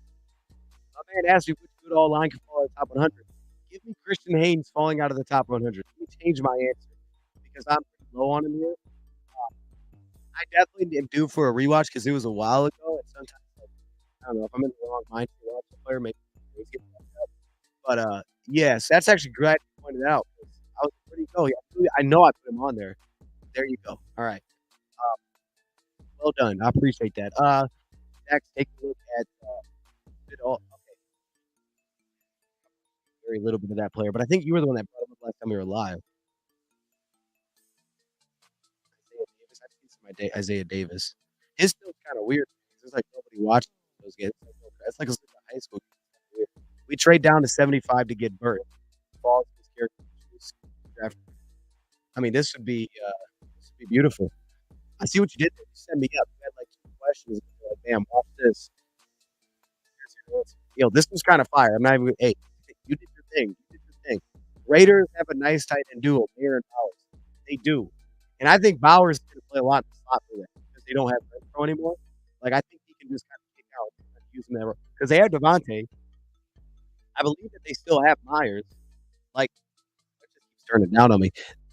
my man asked me which good all line can fall out of the top 100. Give me Christian Haynes falling out of the top 100. Let me change my answer because I'm pretty low on him here. I definitely am due for a rewatch because it was a while ago, and sometimes, like, I don't know, if I'm in the wrong mind to watch a player, maybe things get fucked up. But, yes, that's actually glad you pointed out 'cause I was like, "Where'd he go?" Yeah, I know I put him on there. There you go. Alright, well done. I appreciate that. Next, take a look at, it all okay, very little bit of that player, but I think you were the one that brought him up last time we were live. Isaiah Davis, I've seen some Isaiah Davis. His still kinda weird because it's like nobody watches those games. It's like a high school game. Weird. We trade down to 75 to get Burt. Falls his character choose draft. I mean, this would be beautiful. I see what you did there. You set me up. You had, like, 2 questions. You're like, "Bam, watch this. Here's your answer." Yo, this was kinda fire. I'm not even hey, you did your thing. You did your thing. Raiders have a nice tight end duo, Mayer and Bowers. They do. And I think Bowers is gonna play a lot in the slot for them because they don't have Renfro anymore. Like, I think he can just kinda kick out and use him there because they have Devontae. I believe that they still have Myers. Like, that just keeps turning down on me.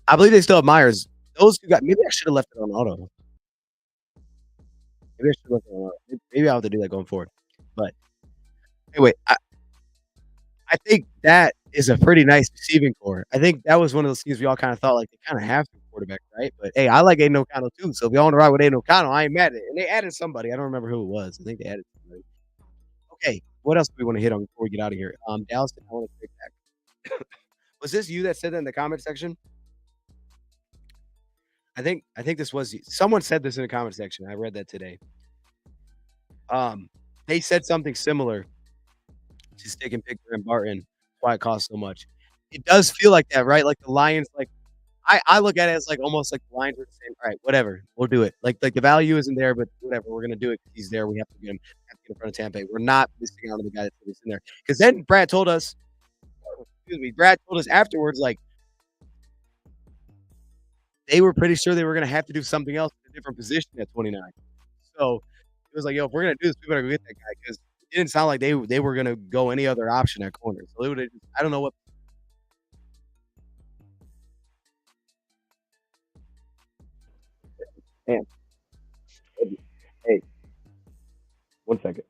I believe they still have Myers. Those 2 guys maybe I should have left it on auto. Maybe I should have left it on auto. Maybe I'll have to do that going forward. But anyway, I think that is a pretty nice receiving core. I think that was one of those things we all kinda thought, like, they kinda have to quarterback, right? But, hey, I like Aiden O'Connell too, so if y'all wanna ride with Aiden O'Connell, I ain't mad at it. And they added somebody, I don't remember who it was. I think they added somebody. Okay, what else do we wanna hit on before we get outta here? Dallas, I wanna take back. Was this you that said that in the comment section? I think this was you. Someone said this in the comment section, I read that today. Um, they said something similar to Stick and Picker and Barton, why it costs so much. It does feel like that, right? Like the Lions, like I look at it as like almost like the Lions are saying, "All right, whatever, we'll do it." Like the value isn't there, but whatever, we're gonna do it 'cause he's there. We have to get him, have to get in front of Tampa Bay. We're not missing out on the guy that's in there. Because then Brad told us, excuse me, Brad told us afterwards, like they were pretty sure they were gonna have to do something else in a different position at 29. So it was like, yo, if we're gonna do this, we better go get that guy because it didn't sound like they were gonna go any other option at corner. So they would I don't know what man. Hey, one second.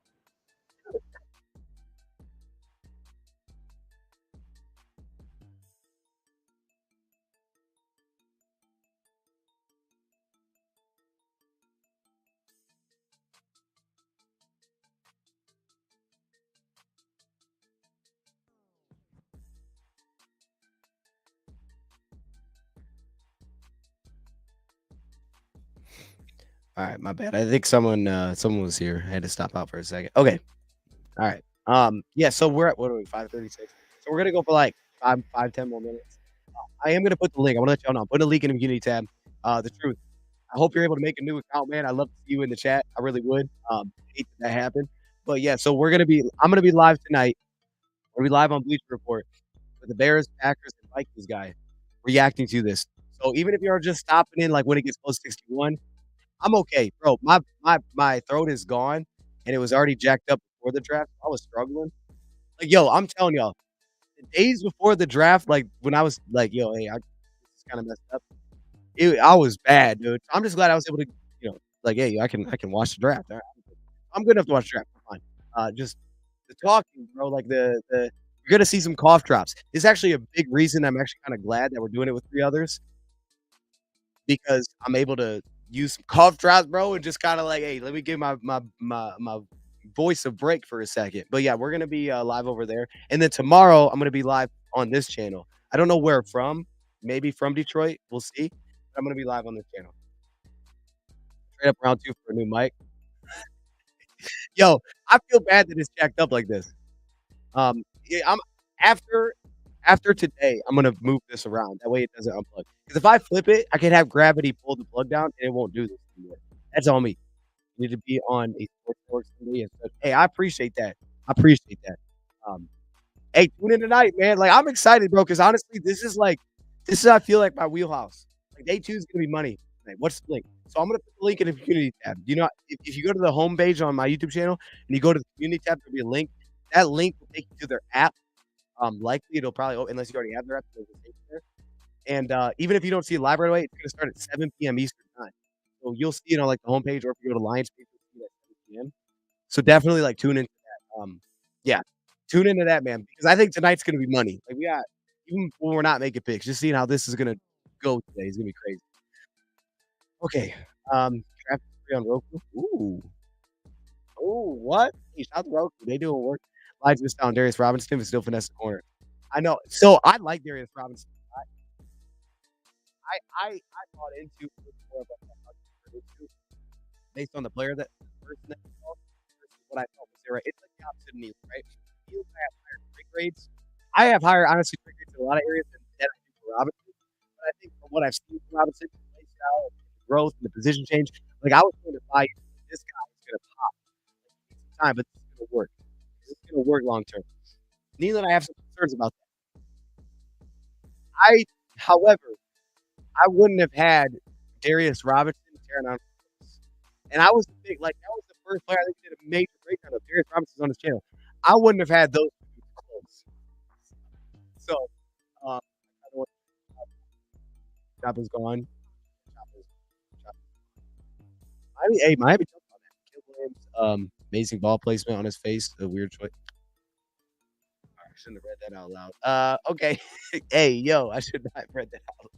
All right, my bad. I think someone was here. I had to stop out for a second. Okay. All right. Yeah, so we're at what are we, 5:36? So we're gonna go for like 10 more minutes. I am gonna put the link. I wanna let y'all know. I'm putting a link in the community tab. The truth. I hope you're able to make a new account, man. I'd love to see you in the chat. I really would. Hate that happened. But yeah, so I'm gonna be live tonight. We're gonna be live on Bleacher Report with the Bears, Packers, and Vikings guy reacting to this. So even if you're just stopping in like when it gets close to 61, I'm okay, bro. My throat is gone, and it was already jacked up before the draft. I was struggling. Like, yo, I'm telling y'all, the days before the draft, like when I was like, yo, hey, I this is kind of messed up. I was bad, dude. I'm just glad I was able to, like, hey, I can watch the draft. All right. I'm good enough to watch the draft. I'm fine. Just the talking, bro. Like the you're gonna see some cough drops. It's actually a big reason I'm actually kind of glad that we're doing it with 3 others because I'm able to use some cough drops, bro, and just kind of like, hey, let me give my voice a break for a second. But yeah, we're gonna be live over there, and then tomorrow I'm gonna be live on this channel. I don't know where from, maybe from Detroit. We'll see. But I'm gonna be live on this channel. Trade up round two for a new mic. Yo, I feel bad that it's jacked up like this. Yeah, I'm after after today, I'm gonna move this around. That way it doesn't unplug. Because if I flip it, I can have gravity pull the plug down, and it won't do this anymore. That's on me. You need to be on a sports network someday instead. Hey, I appreciate that. I appreciate that. Um, hey, tune in tonight, man. Like, I'm excited, bro, because honestly, this is I feel like my wheelhouse. Like, day 2 is gonna be money. Like, what's the link? So I'm gonna put the link in the community tab. You know, if you go to the homepage on my YouTube channel and you go to the community tab, there'll be a link. That link will take you to their app. Likely it'll probably unless you already have their app, it'll take you there. And even if you don't see it live right away, it's gonna start at 7 p.m. Eastern time. So you'll see it on like the homepage, or if you go to Lions page, you'll see it at 7 p.m. So definitely like tune into that. Yeah, tune into that, man, because I think tonight's gonna be money. Like we got even when we're not making picks, just seeing how this is gonna go today is gonna be crazy. Okay, draft free on Roku. Ooh, what? Hey, shout out to Roku. They doing work. Lions missed out on Darius Robinson, but still finesse the corner. I know. So I like Darius Robinson. I bought into it more of a based on the player that the person that you saw versus what I thought was there. Right? It's like the opposite of Neil, right? Neil I have higher strike grades. I have higher, honestly, strike grades in a lot of areas than I do for Robinson. But I think from what I've seen from Robinson, the play style, the growth, and the position change, like I was going to buy this guy is going to pop some time, but this is going to work. This is going to work long term. Neil and I have some concerns about that. However, I wouldn't have had Darius Robinson tearing on. And I was the big, like, that was the first player I think did a major breakdown of Darius Robinson's on his channel. I wouldn't have had those two close. So, I don't want Chop is gone. Chop Miami jumped on that. Caleb Williams, amazing ball placement on his face. A weird choice. I shouldn't have read that out loud. Okay. Hey, yo, I should not have read that out loud.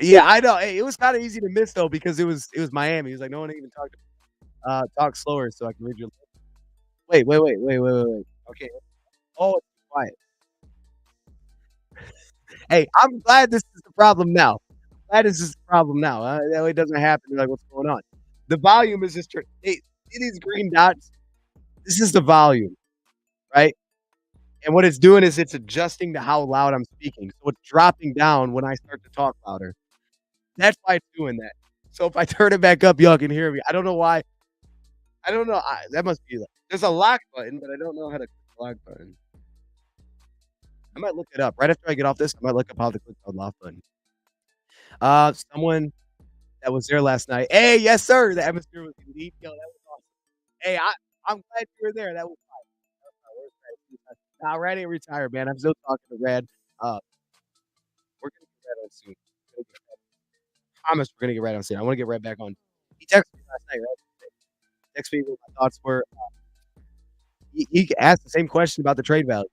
Yeah, I know. Hey, it was kind of easy to miss though because it was Miami. He was like, no one even talk slower so I can read your. Wait. Okay. Oh, it's quiet. Hey, I'm glad this is the problem now. Glad this is the problem now. That way it doesn't happen. You're like, what's going on? The volume is just. Hey, see these green dots? This is the volume, right? And what it's doing is it's adjusting to how loud I'm speaking. So it's dropping down when I start to talk louder. That's why it's doing that. So if I turn it back up, y'all can hear me. I don't know why. I don't know. That must be. There's a lock button, but I don't know how to click the lock button. I might look it up right after I get off this. I might look up how to click the lock button. Someone that was there last night. Hey, yes, sir. The atmosphere was elite. Yo, that was awesome. Hey, I'm glad you were there. That was fine. That was fine. Where's Brad? Nah, Rad ain't retired, man. I'm still talking to Rad. We're gonna get Rad on soon. I promise we're gonna get Rad on soon. I want to get Rad back on. He texted me last night, right? Texted me what my thoughts were. He asked the same question about the trade value.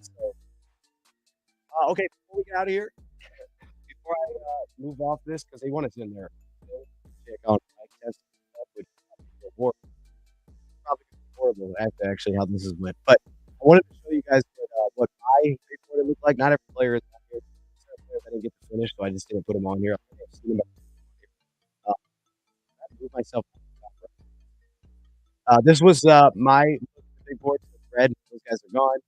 So, okay, before we get out of here, before I move off this, because they want us in there, check out mic test stuff, which is probably horrible after actually how this is went. But I wanted to show you guys what my report looked like. Not every player is on here. Certain players I didn't get to finish, so I just didn't put them on here. I've seen them. I moved myself. This was my big board with Red. Those guys are gone.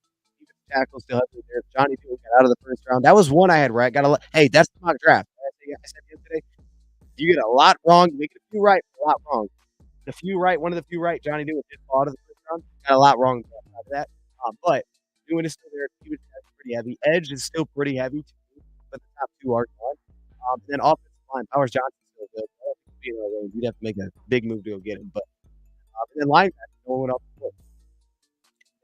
Even tackle still has there. Johnny Dewey got out of the first round. That was one I had right. Hey, that's the mock draft. I said yesterday, you get a lot wrong, you make it a few right, a lot wrong. The few right, one of the few right, Johnny Dewey did fall out of the first round. Got a lot wrong out of that. But Dewey is still there. He was pretty heavy. Edge is still pretty heavy, too, but the top two are gone. And then offensive line, Powers Johnson's still good. I don't think he'd be in our range. We'd have to make a big move to go get him. But and then linebacker, no one went off the foot.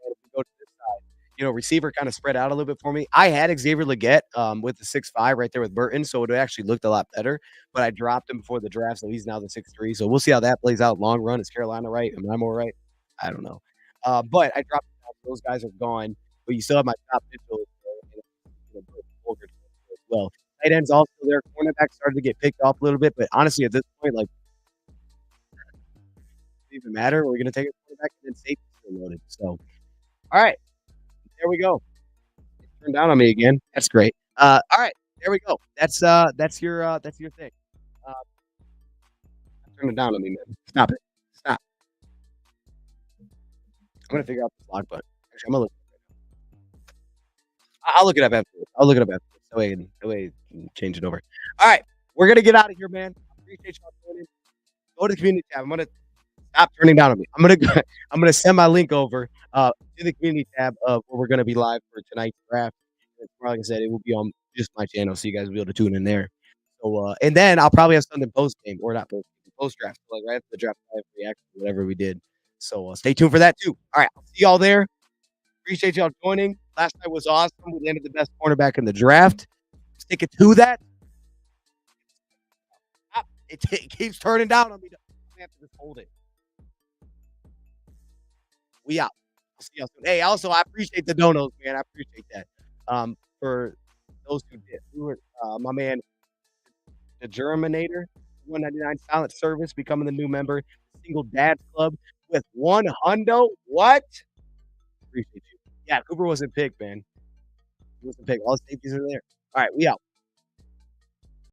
And if we go to this side, receiver kind of spread out a little bit for me. I had Xavier Legette with the 6'5" right there with Burton, so it actually looked a lot better. But I dropped him before the draft, so he's now the 6'3". So we'll see how that plays out long run. Is Carolina right? Am I more right? I don't know. But I dropped him down. Those guys are gone. But you still have my top Mitchell as well. Tight ends also there. Cornerback started to get picked off a little bit, but honestly, at this point, like, even matter. We're going to take a quarterback and then safety still loaded. So, all right, there we go. It turned down on me again. That's great. All right, there we go. That's your thing. Turn it down on me, man. Stop it. Stop. I'm gonna figure out the block button. Actually, I'm gonna look. I'll look it up afterwards. That way I can change it over. All right, we're gonna get out of here, man. I appreciate y'all joining. Go to the community tab. I'm gonna stop turning down on me. I'm gonna send my link over to the community tab of where we're gonna be live for tonight's draft. Like I said, it will be on just my channel, so you guys will be able to tune in there. So and then I'll probably have something post game or not post draft, like right after the draft live reaction, whatever we did. So stay tuned for that too. All right, I'll see y'all there. Appreciate y'all joining. Last night was awesome. We landed the best cornerback in the draft. Stick it to that. It keeps turning down on me. I have to just hold it. We out. I'll see y'all soon. Hey, also, I appreciate the donos, man. I appreciate that. For those who did, who were, my man, the Germinator, 199 silent service, becoming the new member, single dads club with one hundo. What? Appreciate you. Yeah, Cooper wasn't picked, man. He wasn't picked. All the safeties are there. All right, we out.